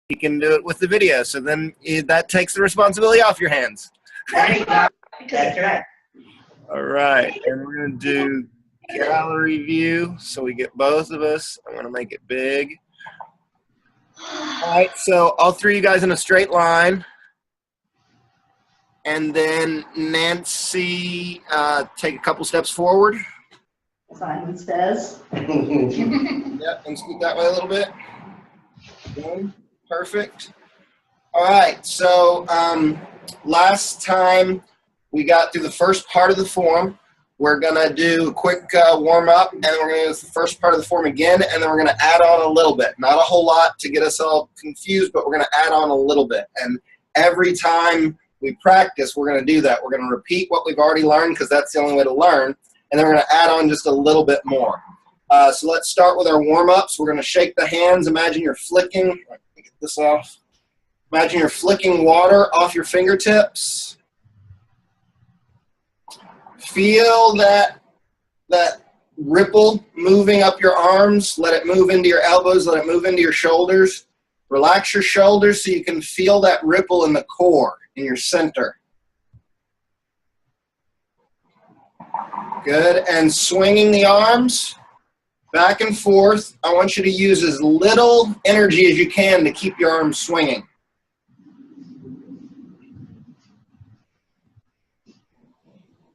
you can do it with the video. So then that takes the responsibility off your hands. That's right. All right, and we're going to do gallery view so we get both of us. I'm going to make it big. All right, so all three of you guys in a straight line. And then Nancy, take a couple steps forward. Simon says. Yep, and scoot that way a little bit. Boom. Perfect. All right, so last time we got through the first part of the form. We're going to do a quick warm-up, and then we're going to do the first part of the form again, and then we're going to add on a little bit. Not a whole lot to get us all confused, but we're going to add on a little bit. And every time we practice, we're going to do that. We're going to repeat what we've already learned because that's the only way to learn, and then we're going to add on just a little bit more. So let's start with our warm-ups. We're going to shake the hands. Imagine you're flicking. Let me get this off. Imagine you're flicking water off your fingertips. Feel that ripple moving up your arms. Let it move into your elbows. Let it move into your shoulders. Relax your shoulders so you can feel that ripple in the core, in your center. Good. And swinging the arms back and forth. I want you to use as little energy as you can to keep your arms swinging.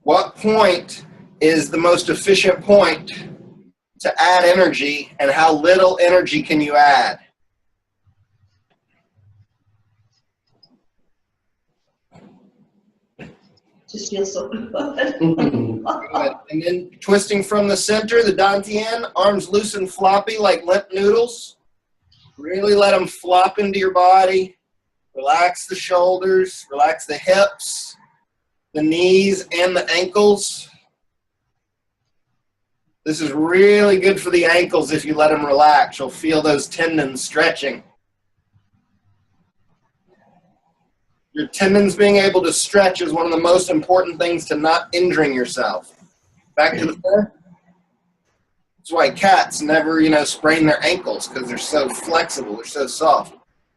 What point is the most efficient point to add energy, and how little energy can you add? Just feels so good. Good. And then twisting from the center, the dantian, arms loose and floppy like limp noodles. Really let them flop into your body. Relax the shoulders, relax the hips, the knees, and the ankles. This is really good for the ankles if you let them relax. You'll feel those tendons stretching. Your tendons being able to stretch is one of the most important things to not injuring yourself. Back to the center. That's why cats never, sprain their ankles, because they're so flexible, they're so soft.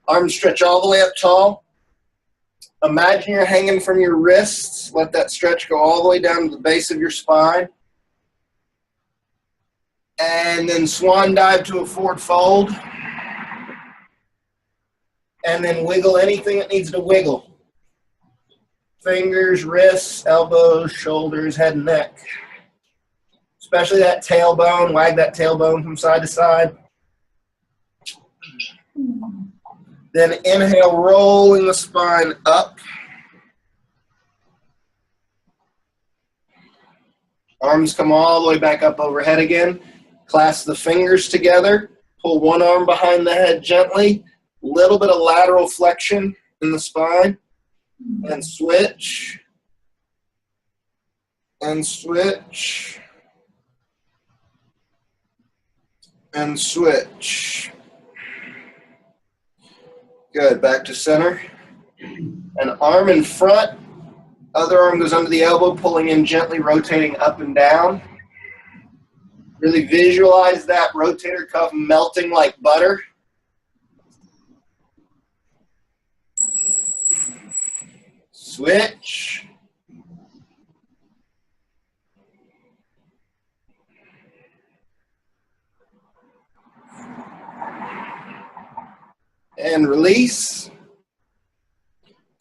Arms stretch all the way up tall. Imagine you're hanging from your wrists. Let that stretch go all the way down to the base of your spine. And then swan dive to a forward fold. And then wiggle anything that needs to wiggle. Fingers, wrists, elbows, shoulders, head and neck. Especially that tailbone. Wag that tailbone from side to side. Then inhale, rolling the spine up. Arms come all the way back up overhead again. Clasp the fingers together. Pull one arm behind the head gently. Little bit of lateral flexion in the spine. And switch. And switch. And switch. Good. Back to center. An arm in front. Other arm goes under the elbow, pulling in gently, rotating up and down. Really visualize that rotator cuff melting like butter. Switch. And release.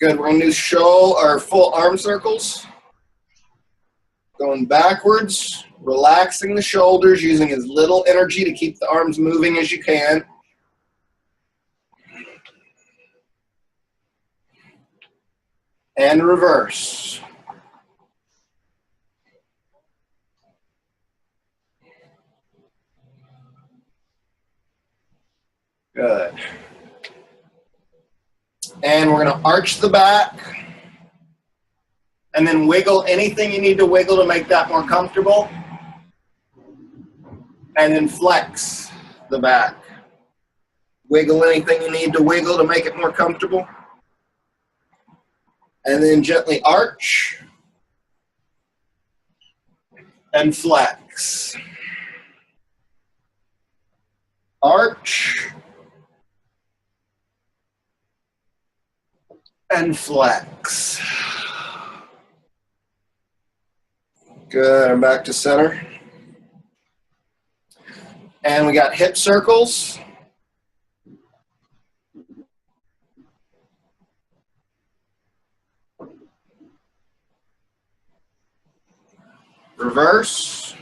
Good. We're going to do full arm circles. Going backwards, relaxing the shoulders, using as little energy to keep the arms moving as you can. And reverse. Good. And we're going to arch the back. And then wiggle anything you need to wiggle to make that more comfortable. And then flex the back. Wiggle anything you need to wiggle to make it more comfortable. And then gently arch. And flex. Arch. and flex. Good, I'm back to center. And we got hip circles. Reverse.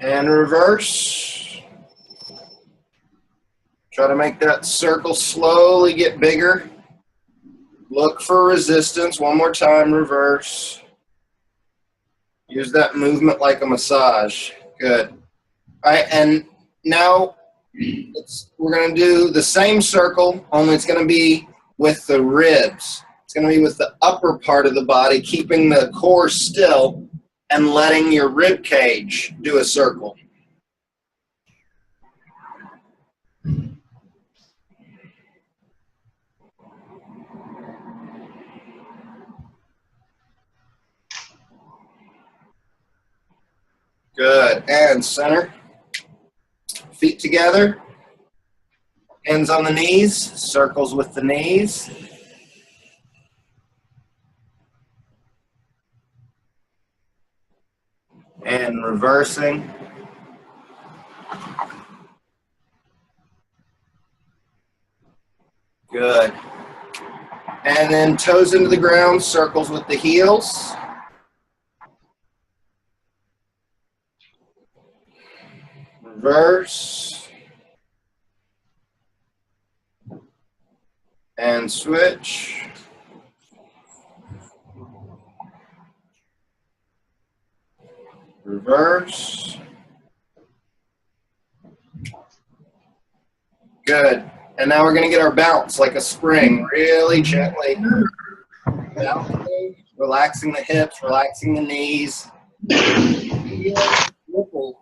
And reverse. Try to make that circle slowly get bigger. Look for resistance. One more time, reverse. Use that movement like a massage. Good. All right, and now we're going to do the same circle, only it's going to be with the ribs. It's going to be with the upper part of the body, keeping the core still and letting your rib cage do a circle. Good. And center. Feet together. Hands on the knees. Circles with the knees. And reversing. Good. And then toes into the ground, circles with the heels. Reverse. And switch. Reverse. Good. And now we're going to get our bounce like a spring, really gently. Bouncing, relaxing the hips, relaxing the knees. Feel the ripple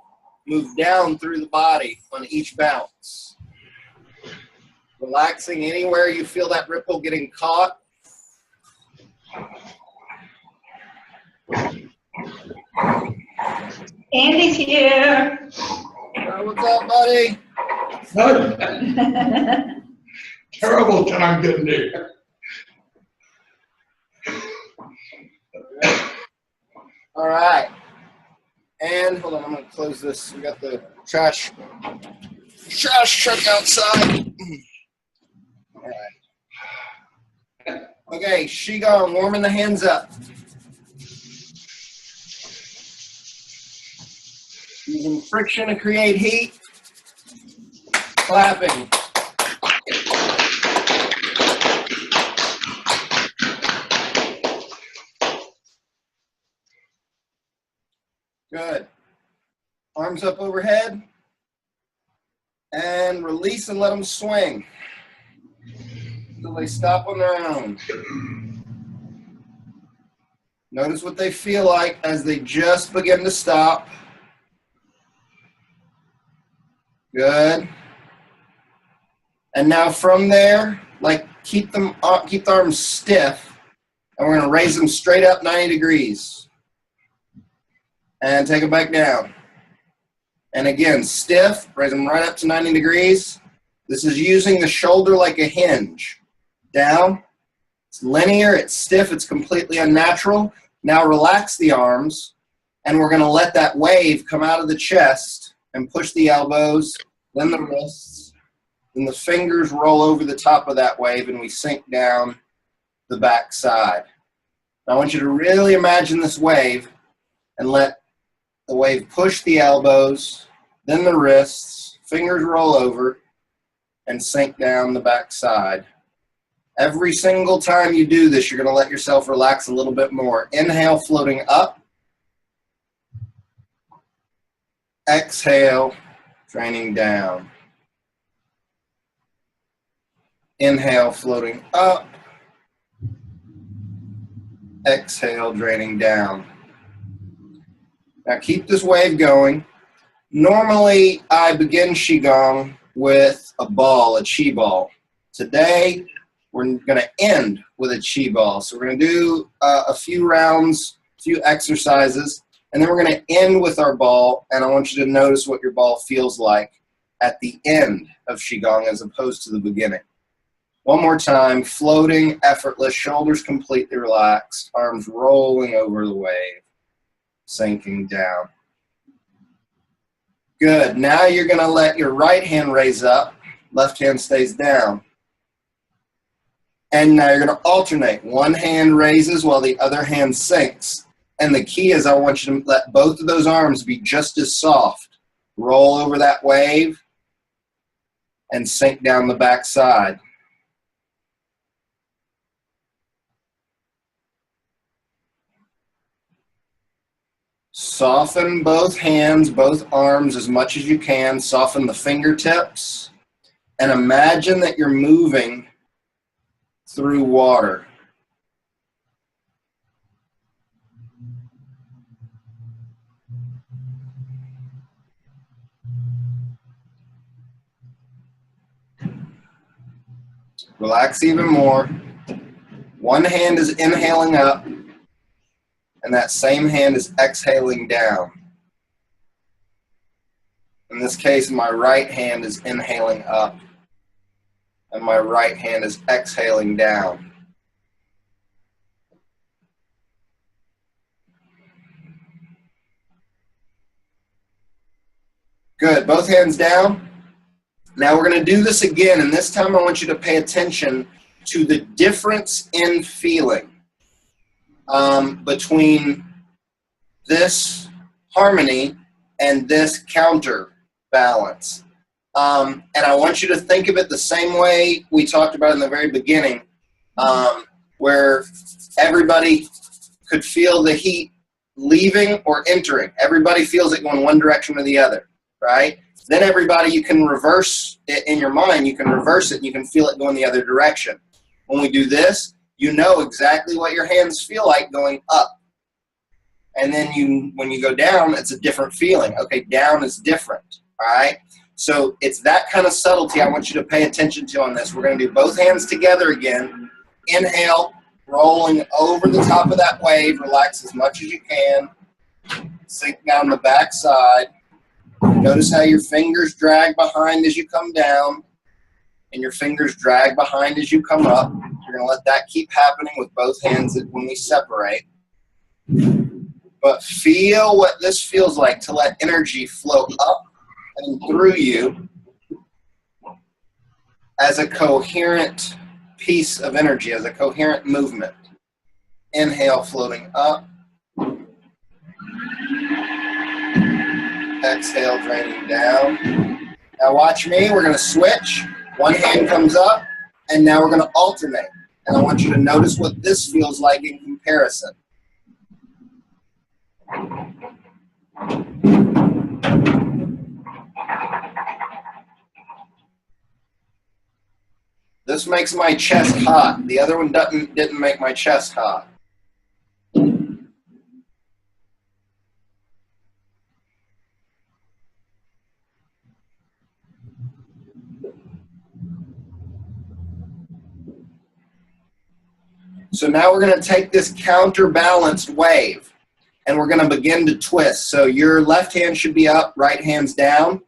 move down through the body on each bounce. Relaxing anywhere you feel that ripple getting caught. Andy's here. What's up, buddy? Terrible time getting there. All right. And hold on, I'm going to close this. We got the trash truck outside. All right. Okay, Qigong, warming the hands up. Using friction to create heat. Clapping. Good. Arms up overhead. And release and let them swing until they stop on their own. Notice what they feel like as they just begin to stop. Good. And now from there, like keep the arms stiff, and we're going to raise them straight up 90 degrees. And take them back down. And again, stiff, raise them right up to 90 degrees. This is using the shoulder like a hinge. Down, it's linear, it's stiff, it's completely unnatural. Now relax the arms, and we're going to let that wave come out of the chest and push the elbows, then the wrists, then the fingers roll over the top of that wave, and we sink down the back side. Now I want you to really imagine this wave and let the wave push the elbows, then the wrists, fingers roll over, and sink down the back side. Every single time you do this, you're going to let yourself relax a little bit more. Inhale, floating up. Exhale, draining down. Inhale, floating up. Exhale, draining down. Now keep this wave going. Normally, I begin Qigong with a ball, a Qi ball. Today, we're going to end with a Qi ball. So we're going to do a few rounds, a few exercises, and then we're going to end with our ball, and I want you to notice what your ball feels like. at the end of Qigong as opposed to the beginning. One more time, floating, effortless, shoulders completely relaxed, arms rolling over the wave, sinking down. Good. Now you're going to let your right hand raise up, left hand stays down. And now you're going to alternate. One hand raises while the other hand sinks. And the key is I want you to let both of those arms be just as soft. Roll over that wave and sink down the back side. Soften both hands, both arms as much as you can. Soften the fingertips. And imagine that you're moving through water. Relax even more. One hand is inhaling up, and that same hand is exhaling down. In this case, my right hand is inhaling up, and my right hand is exhaling down. Good. Both hands down. Now we're going to do this again, and this time I want you to pay attention to the difference in feeling between this harmony and this counterbalance. And I want you to think of it the same way we talked about in the very beginning, where everybody could feel the heat leaving or entering. Everybody feels it going one direction or the other, right? Then everybody, you can reverse it in your mind. You can reverse it and you can feel it going the other direction. When we do this, you know exactly what your hands feel like going up. And then when you go down, it's a different feeling. Okay, down is different, all right? So it's that kind of subtlety I want you to pay attention to on this. We're going to do both hands together again. Inhale, rolling over the top of that wave. Relax as much as you can. Sink down the back side. Notice how your fingers drag behind as you come down, and your fingers drag behind as you come up. You're going to let that keep happening with both hands when we separate. But feel what this feels like to let energy flow up and through you as a coherent piece of energy, as a coherent movement. Inhale, floating up. Exhale, draining down. Now watch me. We're going to switch. One hand comes up, and now we're going to alternate. And I want you to notice what this feels like in comparison. This makes my chest hot. The other one didn't make my chest hot. So now we're going to take this counterbalanced wave and we're going to begin to twist. So your left hand should be up, right hand's down.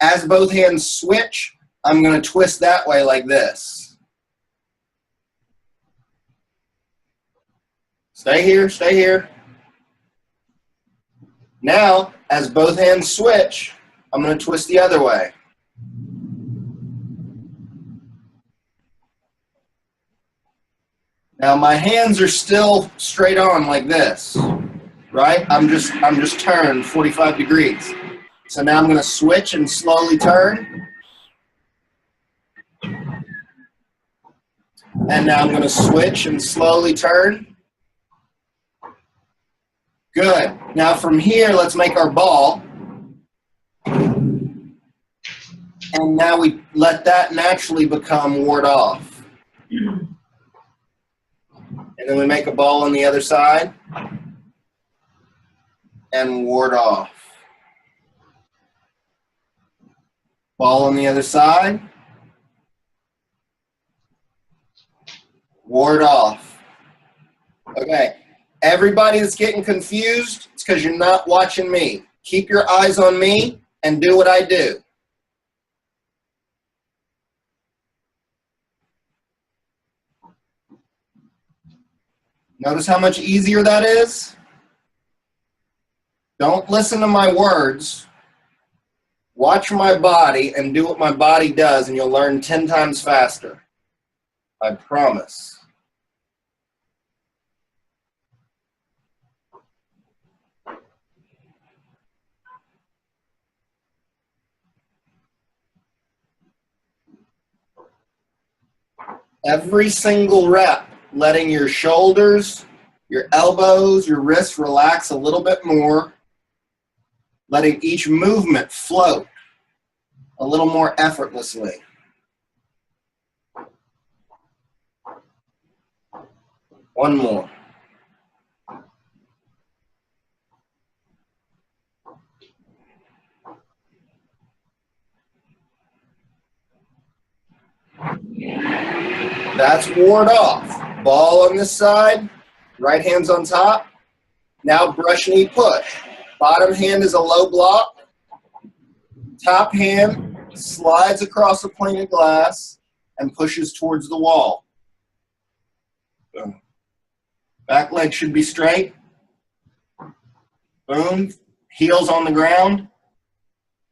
As both hands switch, I'm going to twist that way like this. Stay here, stay here. Now, as both hands switch, I'm going to twist the other way. Now my hands are still straight on like this, right? I'm just turned 45 degrees. So now I'm going to switch and slowly turn. And now I'm going to switch and slowly turn. Good. Now from here, let's make our ball. And now we let that naturally become ward off. And then we make a ball on the other side and ward off. Ball on the other side, ward off. Okay, everybody that's getting confused, it's because you're not watching me. Keep your eyes on me and do what I do. Notice how much easier that is? Don't listen to my words. Watch my body and do what my body does, and you'll learn 10 times faster. I promise. Every single rep, letting your shoulders, your elbows, your wrists relax a little bit more, letting each movement float a little more effortlessly. One more. That's ward off. Ball on this side, right hand's on top. Now brush knee push. Bottom hand is a low block. Top hand slides across the plane of glass and pushes towards the wall. Boom. Back leg should be straight. Boom. Heels on the ground.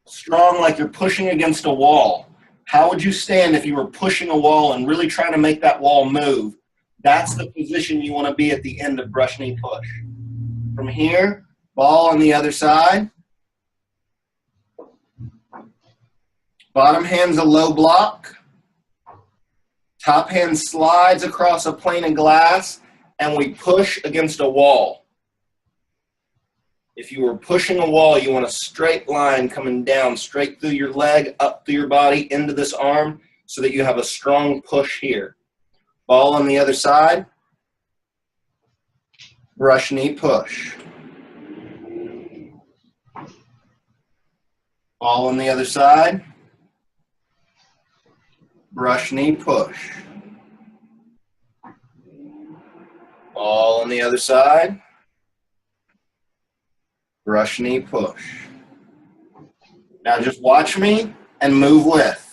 Strong like you're pushing against a wall. How would you stand if you were pushing a wall and really trying to make that wall move? That's the position you want to be at the end of brush knee push. From here, ball on the other side. Bottom hand's a low block. Top hand slides across a plane of glass, and we push against a wall. If you were pushing a wall, you want a straight line coming down, straight through your leg, up through your body, into this arm, so that you have a strong push here. Ball on the other side. Brush knee push. Ball on the other side. Brush knee push. Ball on the other side. Brush knee push. Now just watch me and move with.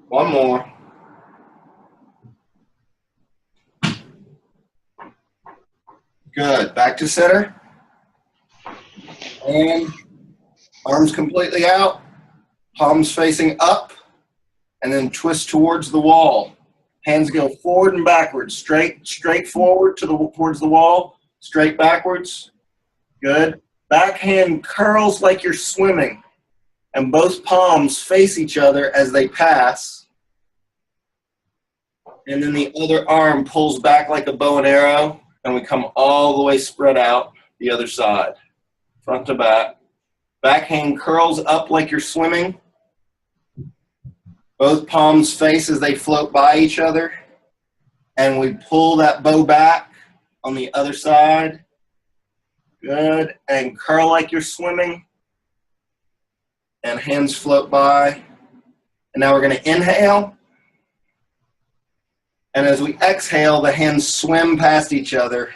One more. Good. Back to center. And arms completely out. Palms facing up. And then twist towards the wall. Hands go forward and backwards. Straight forward towards the wall. Straight backwards. Good. Back hand curls like you're swimming. And both palms face each other as they pass. And then the other arm pulls back like a bow and arrow, and we come all the way spread out the other side, front to back. Back hand curls up like you're swimming. Both palms face as they float by each other, and we pull that bow back on the other side. Good, and curl like you're swimming, and hands float by. And now we're going to inhale. And as we exhale, the hands swim past each other.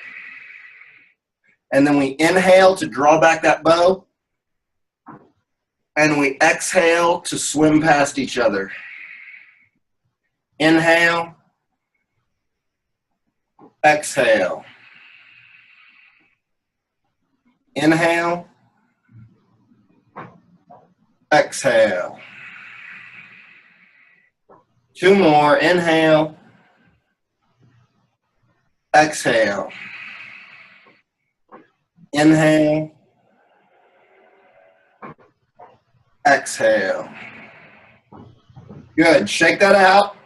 And then we inhale to draw back that bow. And we exhale to swim past each other. Inhale. Exhale. Inhale. Exhale. Two more. Inhale. Exhale. Inhale. Exhale. Good. Shake that out.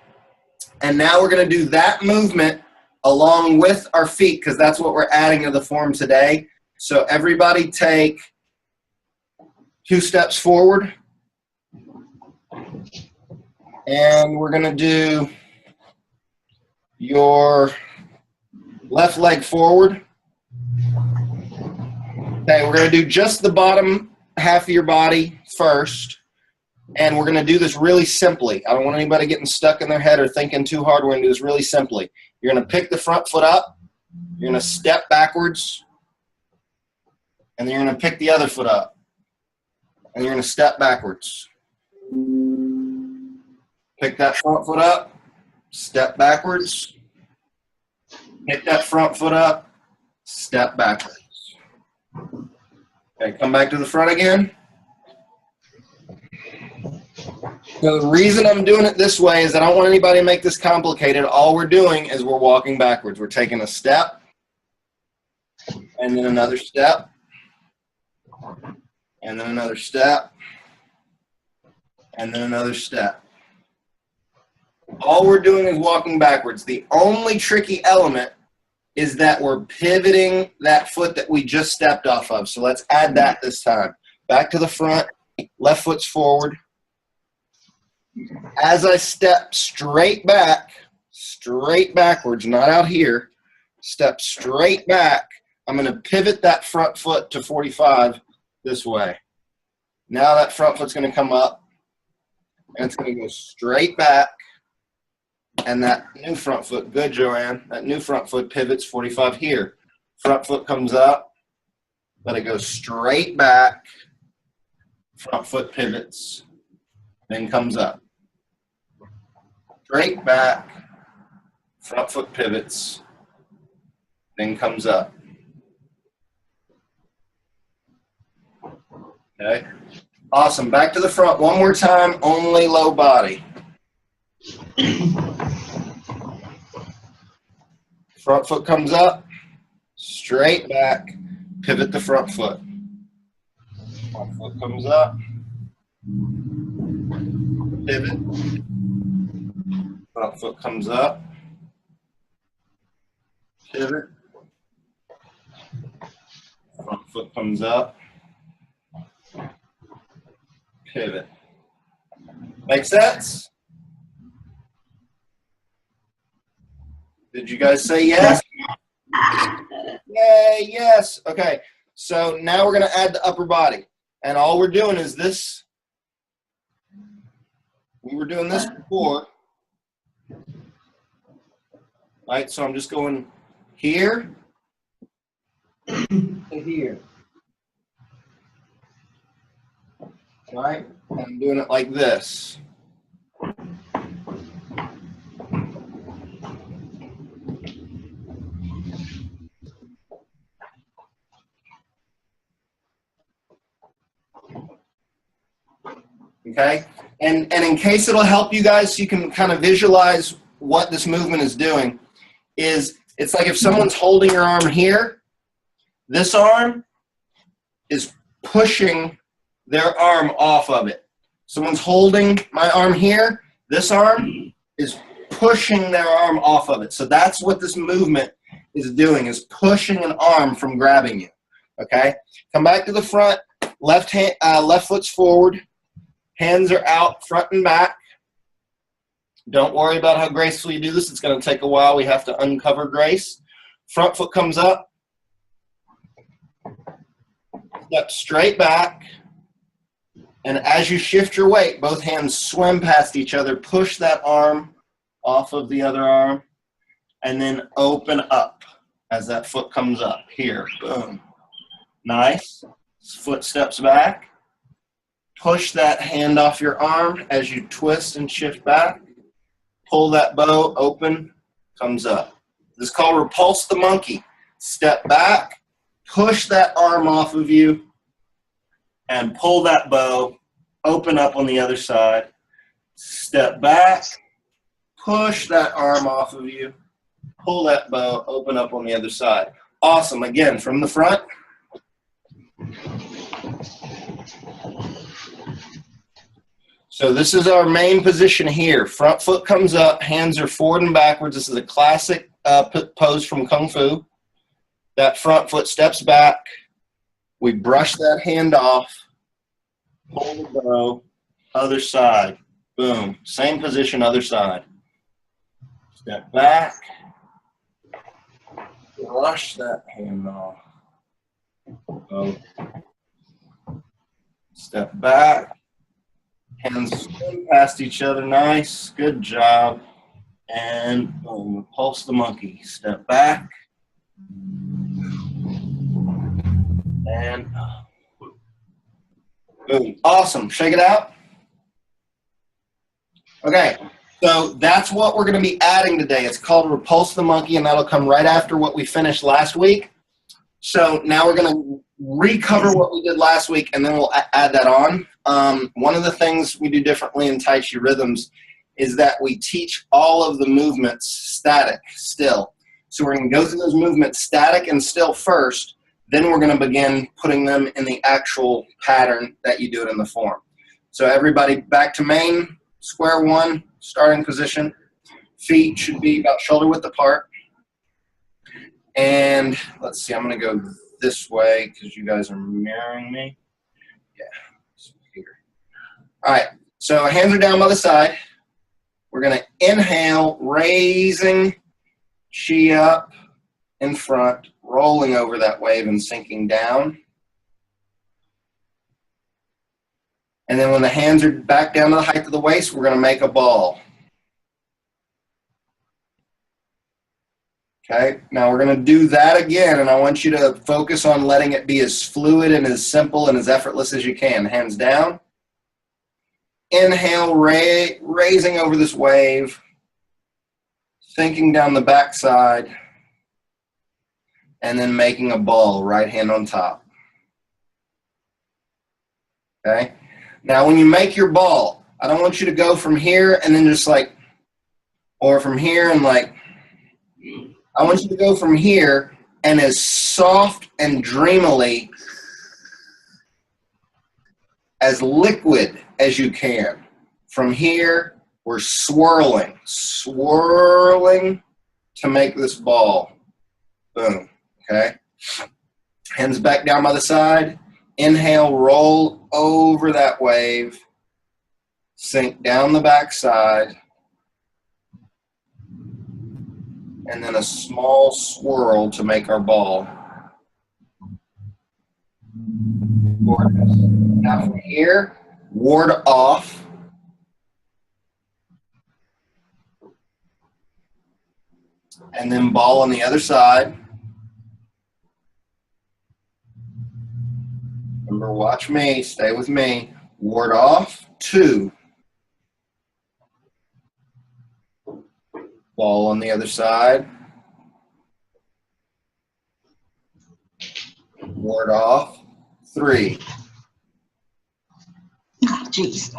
And now we're going to do that movement along with our feet, because that's what we're adding to the form today. So everybody take 2 steps forward. And we're going to do your left leg forward. Okay, we're going to do just the bottom half of your body first. And we're going to do this really simply. I don't want anybody getting stuck in their head or thinking too hard. We're going to do this really simply. You're going to pick the front foot up. You're going to step backwards. And then you're going to pick the other foot up. And you're going to step backwards. Pick that front foot up. Step backwards. Pick that front foot up. Step backwards. Okay, come back to the front again. So the reason I'm doing it this way is that I don't want anybody to make this complicated. All we're doing is we're walking backwards. We're taking a step, and then another step, and then another step, and then another step. All we're doing is walking backwards. The only tricky element is that we're pivoting that foot that we just stepped off of. So let's add that this time. Back to the front, left foot's forward. As I step straight backwards, not out here, step straight back, I'm going to pivot that front foot to 45 this way. Now that front foot's going to come up, and it's going to go straight back, and that new front foot, good Joanne, that new front foot pivots 45 here. Front foot comes up, let it go straight back, front foot pivots, then comes up. Straight back, front foot pivots, then comes up. Okay, awesome. Back to the front one more time, only low body. Front foot comes up, straight back, pivot the front foot. Front foot comes up, pivot. Front foot comes up, pivot. Front foot comes up, pivot. Make sense? Did you guys say yes? Yay, yes. Okay, so now we're going to add the upper body. And all we're doing is this. We were doing this before. Right, so I'm just going here to here. Right, and I'm doing it like this. Okay, and in case it'll help you guys so you can kind of visualize what this movement is doing, is it's like if someone's holding your arm here, this arm is pushing their arm off of it. Someone's holding my arm here, this arm is pushing their arm off of it. So that's what this movement is doing, is pushing an arm from grabbing you. Okay, come back to the front, left foot's forward, hands are out front and back. Don't worry about how gracefully you do this. It's going to take a while. We have to uncover grace. Front foot comes up. Step straight back. And as you shift your weight, both hands swim past each other. Push that arm off of the other arm. And then open up as that foot comes up. Here. Boom. Nice. Foot steps back. Push that hand off your arm as you twist and shift back. Pull that bow, open, comes up. This is called repulse the monkey. Step back, push that arm off of you, and pull that bow, open up on the other side. Step back, push that arm off of you, pull that bow, open up on the other side. Awesome. Again, from the front. So this is our main position here. Front foot comes up, hands are forward and backwards. This is a classic pose from Kung Fu. That front foot steps back. We brush that hand off, pull the bow, other side. Boom. Same position, other side. Step back, brush that hand off. Boom. Step back. Hands spin past each other. Nice. Good job. And boom, repulse the monkey. Step back. And boom. Awesome. Shake it out. Okay. So that's what we're going to be adding today. It's called repulse the monkey, and that'll come right after what we finished last week. So now we're going to recover what we did last week, and then we'll add that on. One of the things we do differently in Tai Chi Rhythms is that we teach all of the movements static, still. So we're going to go through those movements static and still first, then we're going to begin putting them in the actual pattern that you do it in the form. So everybody back to main, square one, starting position. Feet should be about shoulder width apart. And let's see, I'm going to go this way because you guys are mirroring me. Yeah, here. All right, so hands are down by the side. We're going to inhale, raising chi up in front, rolling over that wave and sinking down. And then when the hands are back down to the height of the waist, we're going to make a ball. Okay, now we're going to do that again, and I want you to focus on letting it be as fluid and as simple and as effortless as you can. Hands down. Inhale, raising over this wave, sinking down the backside, and then making a ball, right hand on top. Okay, now when you make your ball, I don't want you to go from here and then just like, or from here and like, I want you to go from here and as soft and dreamily, as liquid as you can. From here, we're swirling to make this ball. Boom, okay? Hands back down by the side. Inhale, roll over that wave. Sink down the backside. And then a small swirl to make our ball. Now from here, ward off. And then ball on the other side. Remember, watch me, stay with me. Ward off, 2. Ball on the other side. Ward off, 3. Oh, jeez.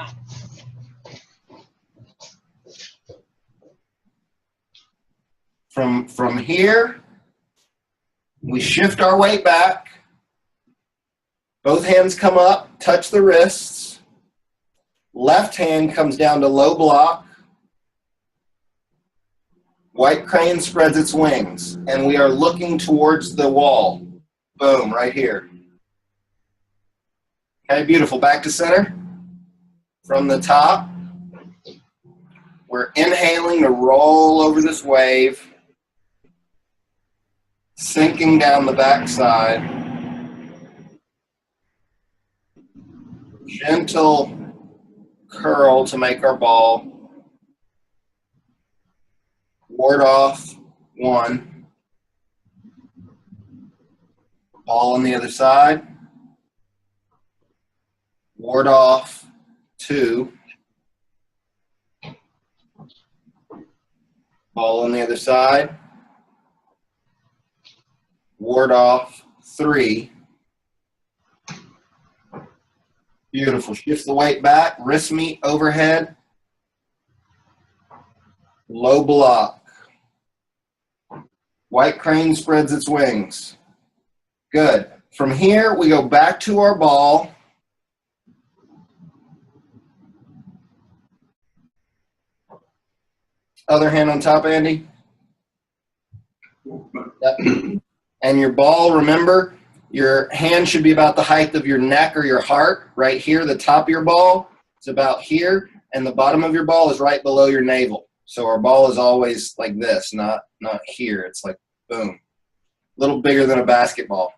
From here, we shift our weight back. Both hands come up, touch the wrists. Left hand comes down to low block. White crane spreads its wings, and we are looking towards the wall. Boom, right here. Okay, beautiful. Back to center. From the top, we're inhaling to roll over this wave, sinking down the backside. Gentle curl to make our ball. Ward off, 1. Ball on the other side. Ward off, 2. Ball on the other side. Ward off, 3. Beautiful. Shift the weight back. Wrist meet overhead. Low block. White crane spreads its wings. Good. From here, we go back to our ball. Other hand on top, Andy. Yep. And your ball, remember, your hand should be about the height of your neck or your heart. Right here, the top of your ball is about here, and the bottom of your ball is right below your navel. So our ball is always like this, not here. It's like, boom. A little bigger than a basketball.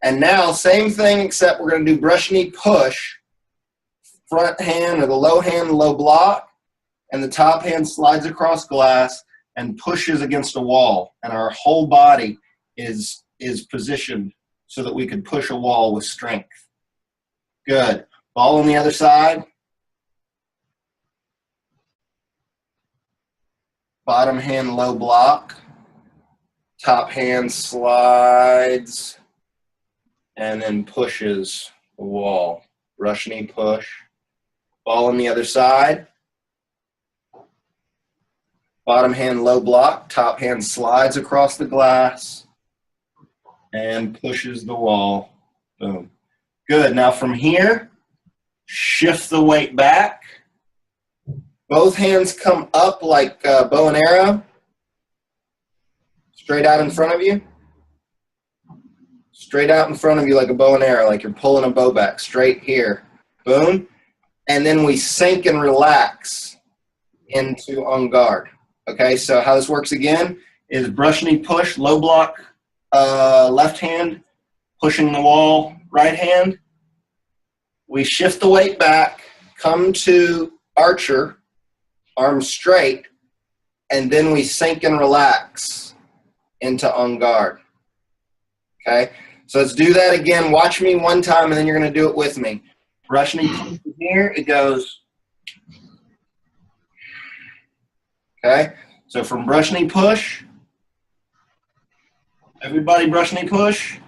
And now, same thing, except we're going to do brush knee push front hand or the low hand, low block, and the top hand slides across glass and pushes against a wall. And our whole body is positioned so that we can push a wall with strength. Good. Ball on the other side. Bottom hand low block. Top hand slides and then pushes the wall. Rush knee push. Ball on the other side. Bottom hand low block. Top hand slides across the glass and pushes the wall. Boom. Good. Now from here, shift the weight back. Both hands come up like bow and arrow. Straight out in front of you. Straight out in front of you like a bow and arrow, like you're pulling a bow back. Straight here. Boom. And then we sink and relax into en garde. Okay, so how this works again is brush knee push, low block, left hand, pushing the wall, right hand. We shift the weight back, come to archer, arms straight, and then we sink and relax into en garde. Okay, so let's do that again. Watch me one time, and then you're going to do it with me. Brush knee push here, it goes. Okay, so from brush knee push, everybody brush knee push.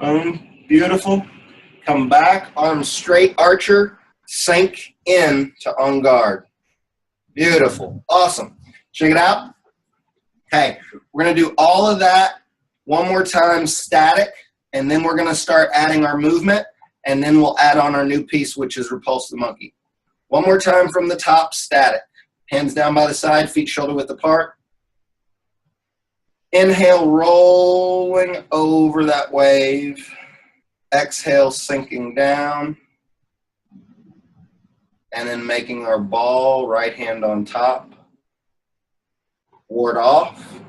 Boom, beautiful. Come back, arms straight, archer, sink in to en garde. Beautiful, awesome. Check it out. Okay, we're gonna do all of that one more time static, and then we're gonna start adding our movement, and then we'll add on our new piece, which is repulse the monkey. One more time from the top, static. Hands down by the side, feet shoulder width apart. Inhale, rolling over that wave. Exhale, sinking down. And then making our ball, right hand on top. Ward off.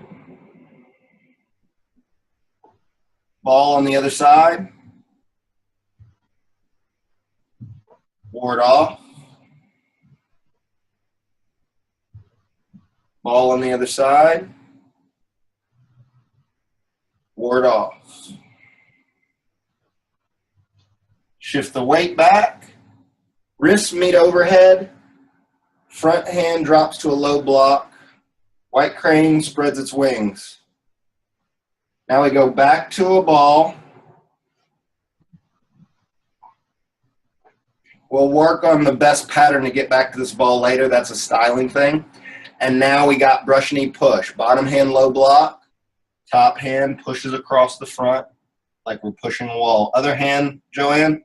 Ball on the other side. Ward off. Ball on the other side. Ward off. Shift the weight back. Wrists meet overhead. Front hand drops to a low block. White crane spreads its wings. Now we go back to a ball. We'll work on the best pattern to get back to this ball later. That's a styling thing. And now we got brush knee push. Bottom hand low block. Top hand pushes across the front like we're pushing a wall. Other hand, Joanne.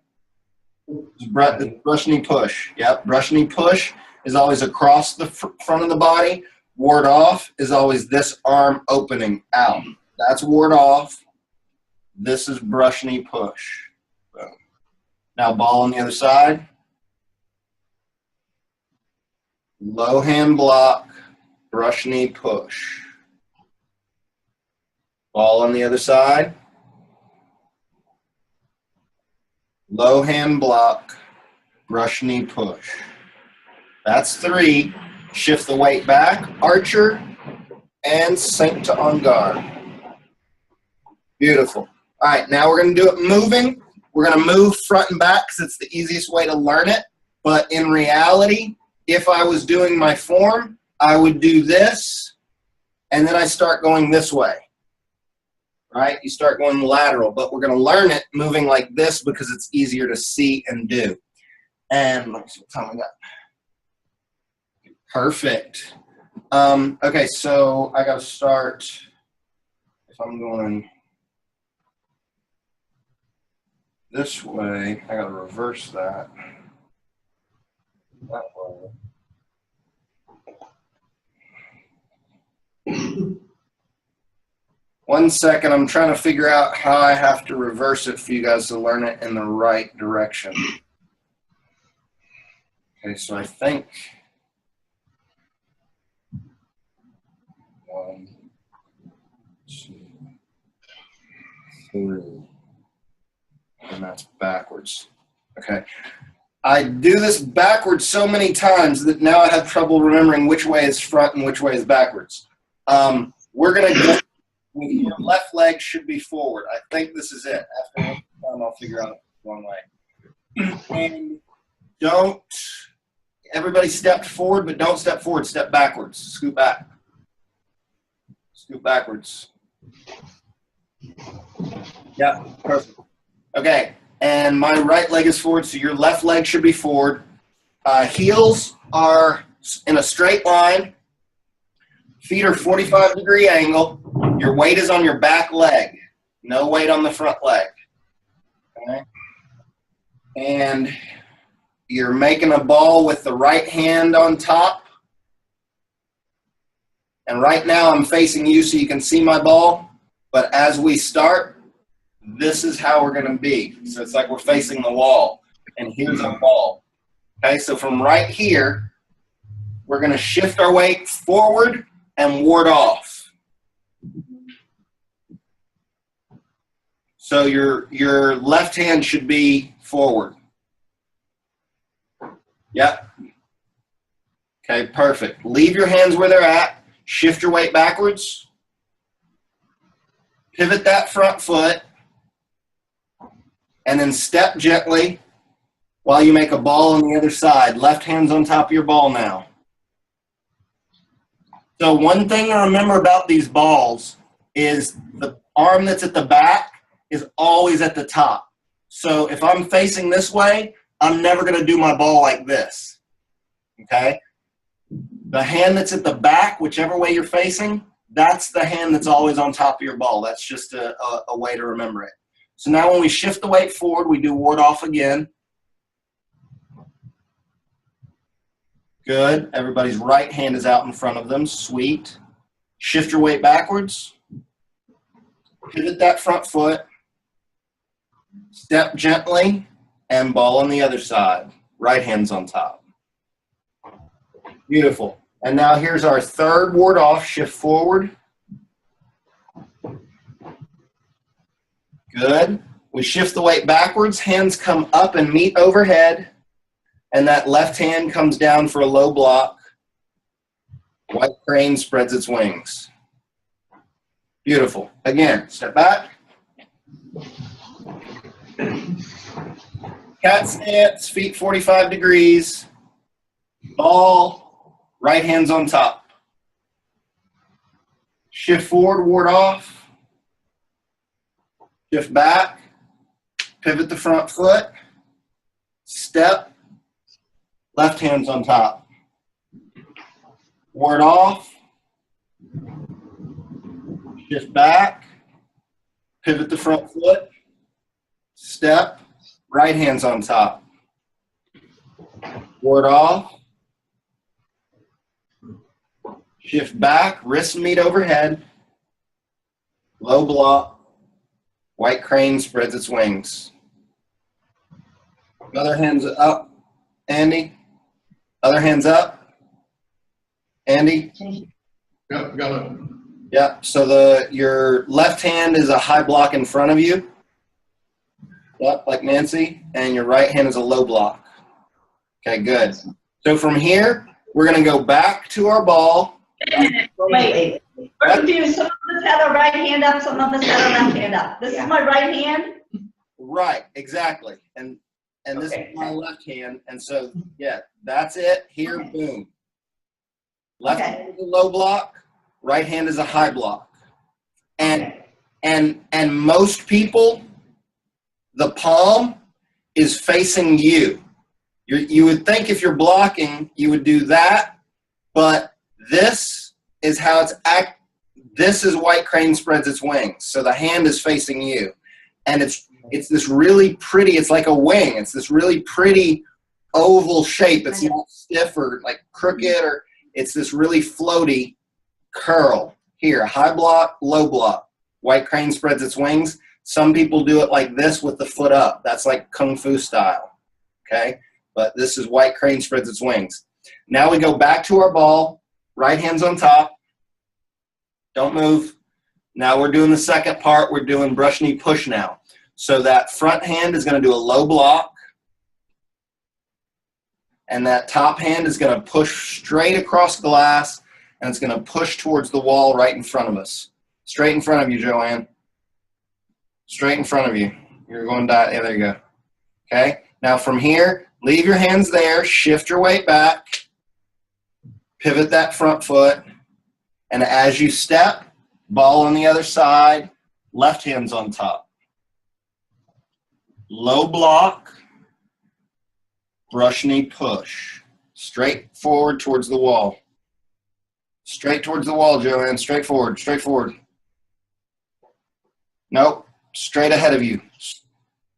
Brush knee push. Yep, brush knee push is always across the front of the body. Ward off is always this arm opening out. That's ward off. This is brush knee push. Boom. Now ball on the other side. Low hand block, brush knee push. Ball on the other side. Low hand block, brush knee push. That's 3. Shift the weight back, archer, and sink to en garde. Beautiful. All right, now we're going to do it moving. We're going to move front and back because it's the easiest way to learn it. But in reality, if I was doing my form, I would do this, and then I start going this way. Right? You start going lateral, but we're going to learn it moving like this because it's easier to see and do. And let me see what time we got. Perfect. Okay, so I got to start, if I'm going this way, I got to reverse that. That way. 1 second, I'm trying to figure out how I have to reverse it for you guys to learn it in the right direction. Okay, so I think 1, 2, 3, and that's backwards. Okay. I do this backwards so many times that now I have trouble remembering which way is front and which way is backwards. We're going to go with your left leg should be forward. I think this is it. After one time, I'll figure out one way. And don't, everybody step forward, but don't step forward. Step backwards. Scoot back. Scoot backwards. Yeah, perfect. Okay, and my right leg is forward, so your left leg should be forward. Heels are in a straight line. Feet are 45-degree angle. Your weight is on your back leg. No weight on the front leg. Okay? And you're making a ball with the right hand on top. And right now I'm facing you so you can see my ball. But as we start, this is how we're going to be. So it's like we're facing the wall. And here's our ball. Okay, so from right here, we're going to shift our weight forward and ward off. So your left hand should be forward. Yep. Okay, perfect. Leave your hands where they're at. Shift your weight backwards. Pivot that front foot. And then step gently while you make a ball on the other side. Left hand's on top of your ball now. So one thing to remember about these balls is the arm that's at the back is always at the top. So if I'm facing this way, I'm never going to do my ball like this. Okay? The hand that's at the back, whichever way you're facing, that's the hand that's always on top of your ball. That's just a way to remember it. So now when we shift the weight forward, we do ward off again. Good. Everybody's right hand is out in front of them. Sweet. Shift your weight backwards. Pivot that front foot. Step gently and ball on the other side. Right hand's on top. Beautiful. And now here's our third ward off. Shift forward. Good. We shift the weight backwards. Hands come up and meet overhead. And that left hand comes down for a low block. White crane spreads its wings. Beautiful. Again, step back. Cat stance, feet 45 degrees. Ball, right hand's on top. Shift forward, ward off. Shift back. Pivot the front foot. Step. Left hand's on top. Ward off. Shift back. Pivot the front foot. Step. Right hand's on top. Ward off. Shift back. Wrists meet overhead. Low block. White crane spreads its wings. Other hand's up. Andy. Other hands up. Andy? Yep, got it. Yep. So your left hand is a high block in front of you. Yep, like Nancy. And your right hand is a low block. Okay, good. So from here, we're going to go back to our ball. Wait. We're confused. Some of us had our right hand up, some of us had our left hand up. This is my right hand? Right, exactly. And this is my left hand. And so, yeah, that's it. Here, boom. Left hand is a low block. Right hand is a high block. And most people, the palm is facing you. You would think if you're blocking, you would do that. But this is how this is white crane spreads its wings. So the hand is facing you. And it's this really pretty, it's like a wing. It's this really pretty oval shape. It's not stiff or like crooked, or it's this really floaty curl. Here, high block, low block. White crane spreads its wings. Some people do it like this with the foot up. That's like Kung Fu style, okay? But this is white crane spreads its wings. Now we go back to our ball. Right hand's on top. Don't move. Now we're doing the second part. We're doing brush knee push now. So that front hand is going to do a low block. And that top hand is going to push straight across glass, and it's going to push towards the wall right in front of us. Straight in front of you, Joanne. Straight in front of you. You're going to die. Yeah, there you go. Okay? Now from here, leave your hands there. Shift your weight back. Pivot that front foot. And as you step, ball on the other side, left hand's on top. Low block. Brush knee push. Straight forward towards the wall. Straight towards the wall, Joanne. Straight forward. Straight forward. Nope. Straight ahead of you.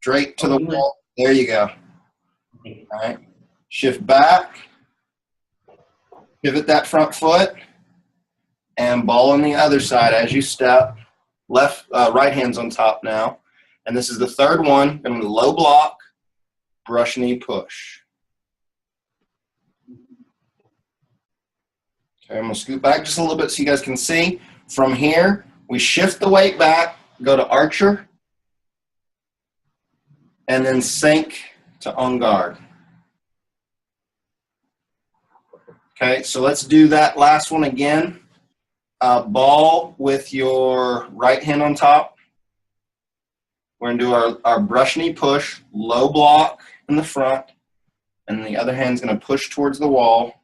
Straight to the wall. There you go. All right. Shift back. Pivot that front foot. And ball on the other side as you step. Right hand's on top now. And this is the third one. Going to low block. Brush knee push. Okay, I'm going to scoot back just a little bit so you guys can see. From here, we shift the weight back, go to archer, and then sink to en garde. Okay, so let's do that last one again. Ball with your right hand on top. We're going to do our brush knee push, low block in the front, and the other hand's going to push towards the wall.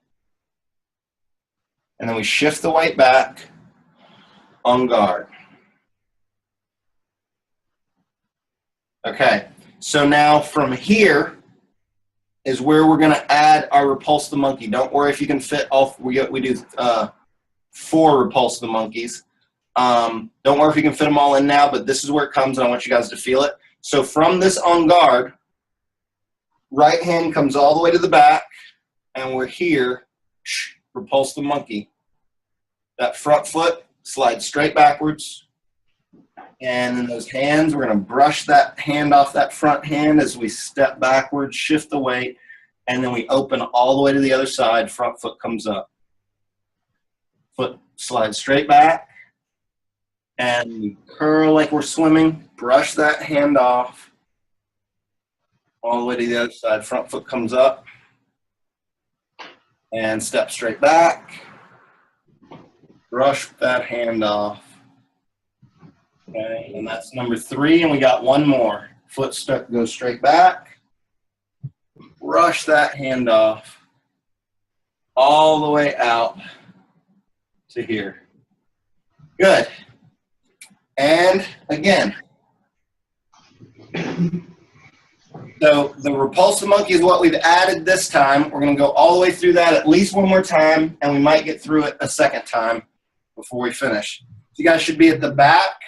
And then we shift the weight back, en garde. Okay, so now from here is where we're going to add our repulse the monkey. Don't worry if you can fit all. We do 4 repulse the monkeys. Don't worry if you can fit them all in now, but this is where it comes, and I want you guys to feel it. So from this en garde, right hand comes all the way to the back, and we're here. Repulse the monkey. That front foot slides straight backwards. And in those hands, we're going to brush that hand off that front hand as we step backwards, shift the weight, and then we open all the way to the other side. Front foot comes up. Foot slides straight back. And we curl like we're swimming. Brush that hand off. All the way to the other side. Front foot comes up. And step straight back. Brush that hand off. Okay, and that's number 3, and we got one more. Foot goes straight back. Brush that hand off. All the way out to here. Good. And again. So the repulsive monkey is what we've added this time. We're going to go all the way through that at least one more time, and we might get through it a second time before we finish. So you guys should be at the back,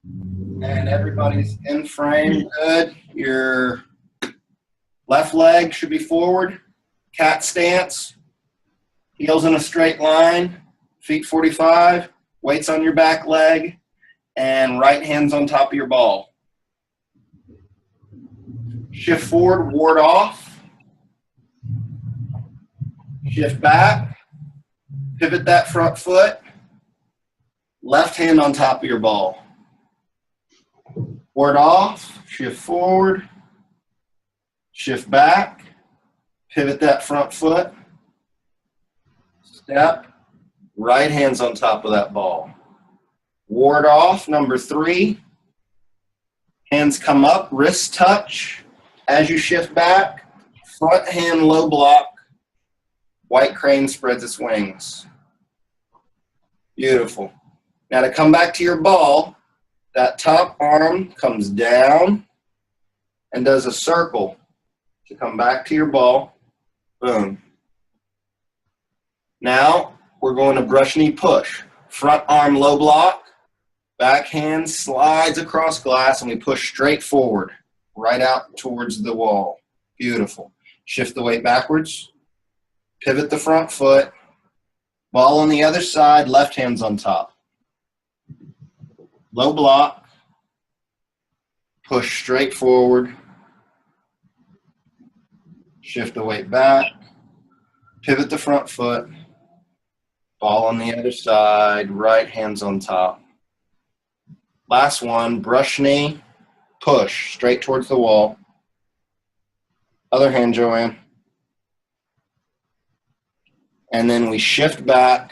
and everybody's in frame. Good. Your left leg should be forward. Cat stance. Heels in a straight line. Feet 45. Weights on your back leg. And right hand's on top of your ball. Shift forward, ward off. Shift back. Pivot that front foot. Left hand on top of your ball. Ward off. Shift forward. Shift back. Pivot that front foot. Step. Right hand's on top of that ball. Ward off, number 3. Hands come up, wrists touch. As you shift back, front hand low block. White crane spreads its wings. Beautiful. Now to come back to your ball, that top arm comes down and does a circle to come back to your ball. Boom. Now we're going to brush knee push. Front arm low block. Back hand slides across glass, and we push straight forward, right out towards the wall. Beautiful. Shift the weight backwards. Pivot the front foot. Ball on the other side, left hand's on top. Low block. Push straight forward. Shift the weight back. Pivot the front foot. Ball on the other side, right hand's on top. Last one, brush knee, push straight towards the wall. Other hand, Joanne. and then we shift back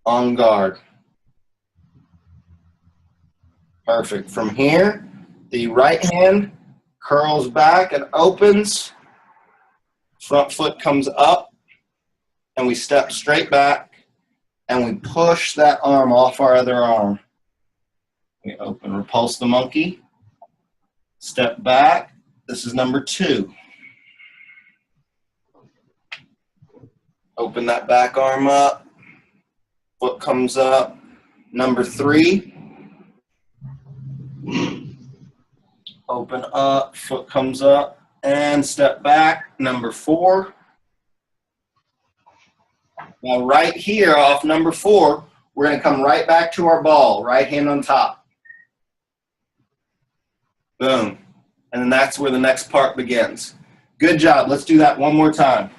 on guard. Perfect. From here, the right hand curls back and opens. Front foot comes up, and we step straight back, and we push that arm off our other arm. We open, repulse the monkey, step back. This is number 2. Open that back arm up, foot comes up. Number 3. Open up, foot comes up, and step back. Number 4. Now right here off number 4, we're going to come right back to our ball, right hand on top. Boom. And then that's where the next part begins. Good job. Let's do that one more time.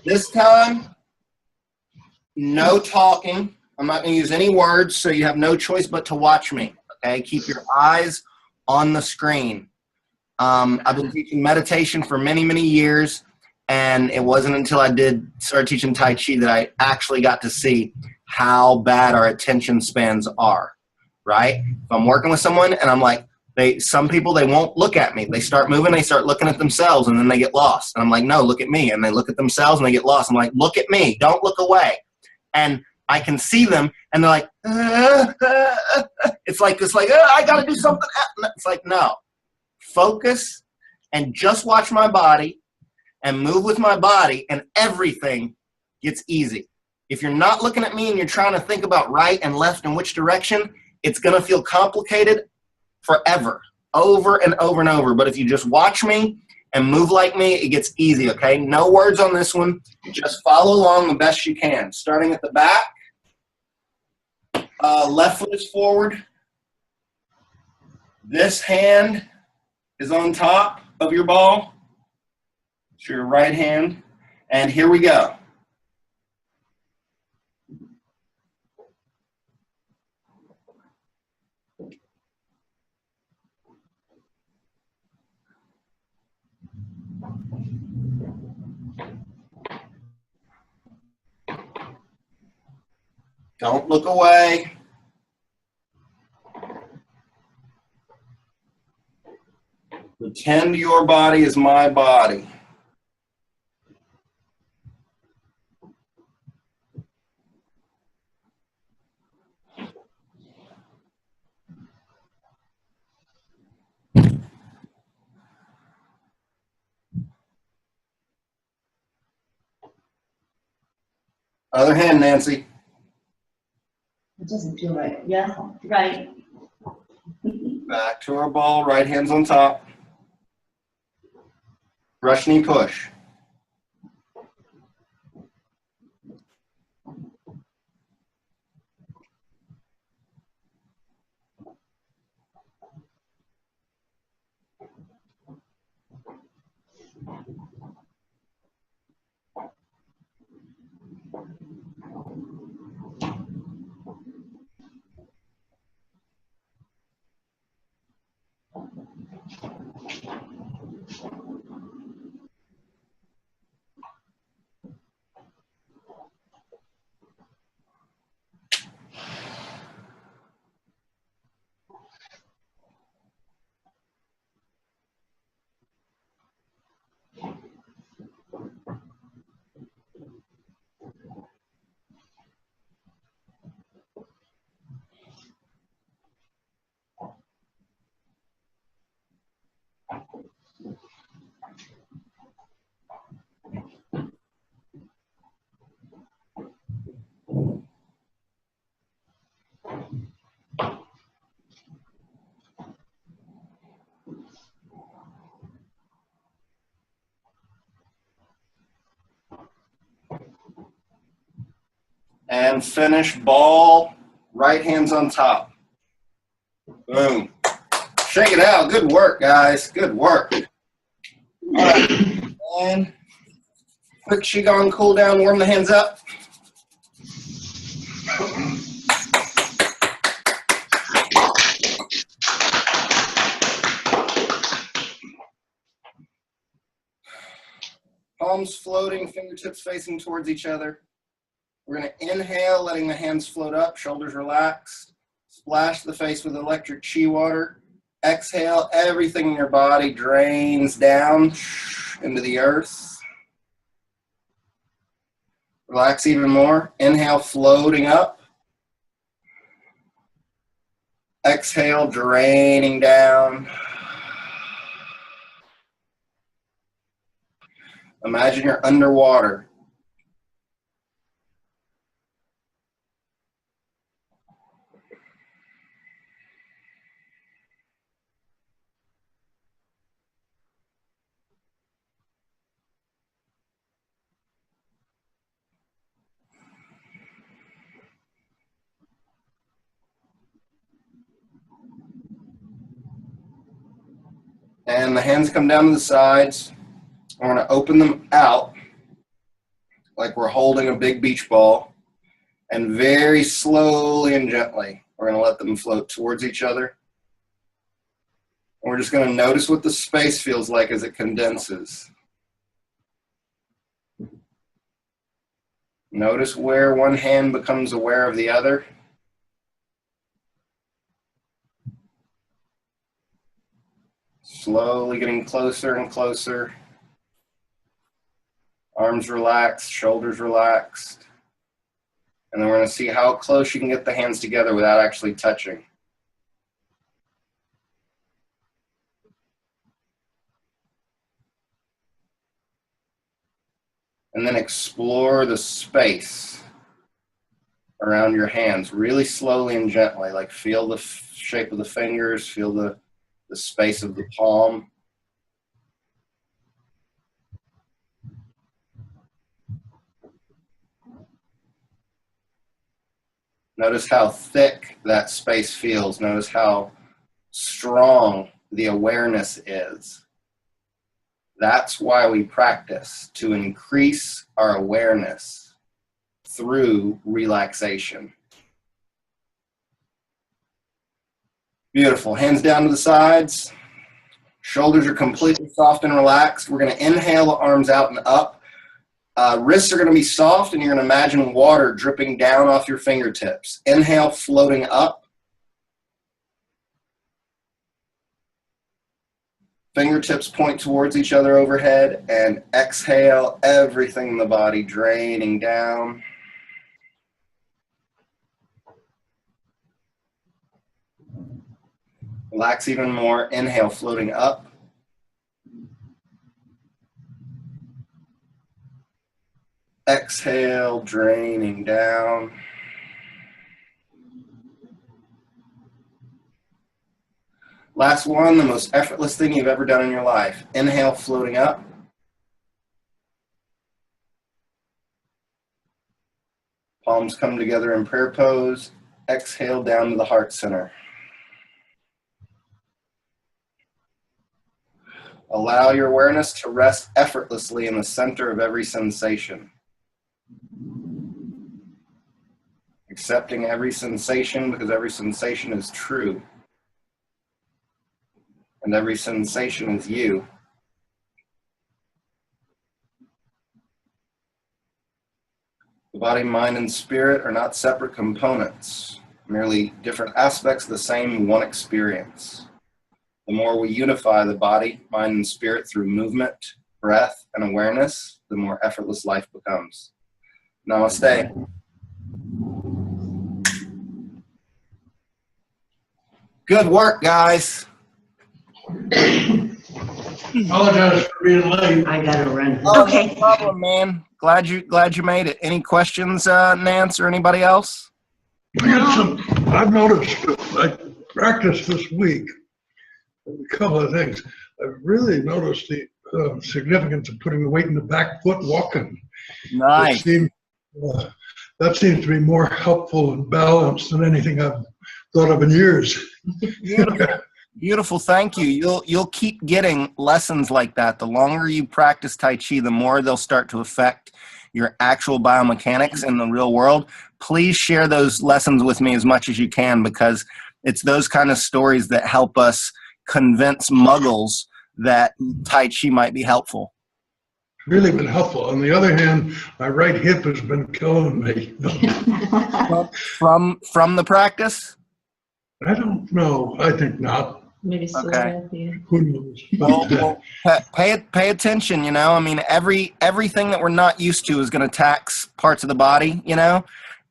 This time, no talking. I'm not going to use any words, so you have no choice but to watch me. Okay, keep your eyes on the screen. I've been teaching meditation for many, many years, and it wasn't until I started teaching Tai Chi that I actually got to see how bad our attention spans are, right? If I'm working with someone and I'm like, some people, they won't look at me. They start moving, they start looking at themselves, and then they get lost. And I'm like, no, look at me. And they look at themselves and they get lost. I'm like, look at me. Don't look away. And I can see them, and they're like, it's like I got to do something. It's like, no. Focus and just watch my body and move with my body, and everything gets easy. If you're not looking at me and you're trying to think about right and left and which direction, it's going to feel complicated forever, over and over and over. But if you just watch me and move like me, it gets easy, okay? No words on this one. Just follow along the best you can. Starting at the back. Left foot is forward. This hand is on top of your ball. It's your right hand. And here we go. Don't look away. Pretend your body is my body. Other hand, Nancy. It doesn't feel right. Yeah, right. Back to our ball, right hand's on top. Brush knee push. And finish ball, right hand's on top. Boom. Shake it out. Good work, guys. Good work. All right. And quick Qigong cool down, warm the hands up. Palms palms floating, fingertips facing towards each other. We're going to inhale, letting the hands float up, shoulders relaxed. Splash the face with electric chi water. Exhale, everything in your body drains down into the earth. Relax even more. Inhale, floating up. Exhale, draining down. Imagine you're underwater. And the hands come down to the sides. I want to open them out like we're holding a big beach ball. And very slowly and gently, we're going to let them float towards each other. And we're just going to notice what the space feels like as it condenses. Notice where one hand becomes aware of the other. Slowly getting closer and closer. Arms relaxed, shoulders relaxed. And then we're going to see how close you can get the hands together without actually touching. And then explore the space around your hands really slowly and gently. Like feel the shape of the fingers, feel the space of the palm. Notice how thick that space feels. Notice how strong the awareness is. That's why we practice, to increase our awareness through relaxation. Beautiful. Hands down to the sides. Shoulders are completely soft and relaxed. We're going to inhale the arms out and up. Wrists are going to be soft, and you're going to imagine water dripping down off your fingertips. Inhale, floating up. Fingertips point towards each other overhead, and exhale, everything in the body draining down. Relax even more. Inhale, floating up. Exhale, draining down. Last one, the most effortless thing you've ever done in your life. Inhale, floating up. Palms come together in prayer pose. Exhale down to the heart center. Allow your awareness to rest effortlessly in the center of every sensation. Accepting every sensation because every sensation is true. And every sensation is you. The body, mind, and spirit are not separate components, merely different aspects of the same one experience. The more we unify the body, mind, and spirit through movement, breath, and awareness, the more effortless life becomes. Namaste. Good work, guys. Apologize for being late. I gotta run. Oh, Okay. no problem, man. Glad you made it. Any questions, Nance, or anybody else? I've noticed, I practiced this week, a couple of things. I've really noticed the significance of putting the weight in the back foot walking. Nice. That seems to be more helpful and balanced than anything I've thought of in years. Beautiful. Beautiful. Thank you. You'll keep getting lessons like that. The longer you practice Tai Chi, the more they'll start to affect your actual biomechanics in the real world. Please share those lessons with me as much as you can, because it's those kind of stories that help us convince muggles that Tai Chi might be helpful. really been helpful. On the other hand, my right hip has been killing me. From the practice? I don't know. I think not. Maybe Okay. Who knows? Well, pay attention, you know. I mean, everything that we're not used to is going to tax parts of the body, you know,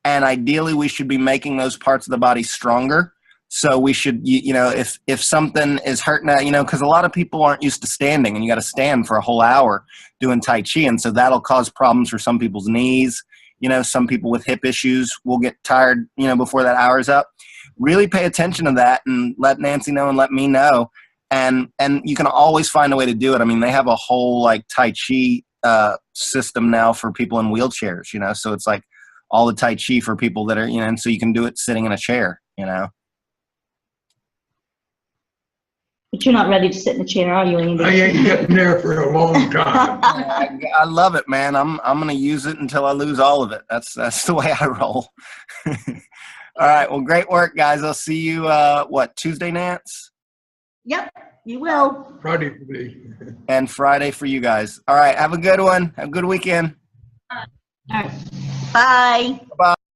and ideally we should be making those parts of the body stronger. So we should, you know, if something is hurting, you know, because a lot of people aren't used to standing, and you got to stand for a whole hour doing Tai Chi, and so that'll cause problems for some people's knees. You know, some people with hip issues will get tired, you know, before that hour's up. Really pay attention to that and let Nancy know and let me know. And you can always find a way to do it. I mean, they have a whole like Tai Chi system now for people in wheelchairs, you know, so it's like all the Tai Chi for people that are, you know, and so you can do it sitting in a chair, you know. But you're not ready to sit in a chair, are you, Andy? I ain't getting there for a long time. I love it, man. I'm going to use it until I lose all of it. That's the way I roll. All right. Well, great work, guys. I'll see you, Tuesday, Nance? Yep, you will. Friday for me. And Friday for you guys. All right. Have a good one. Have a good weekend. All right. Bye. Bye.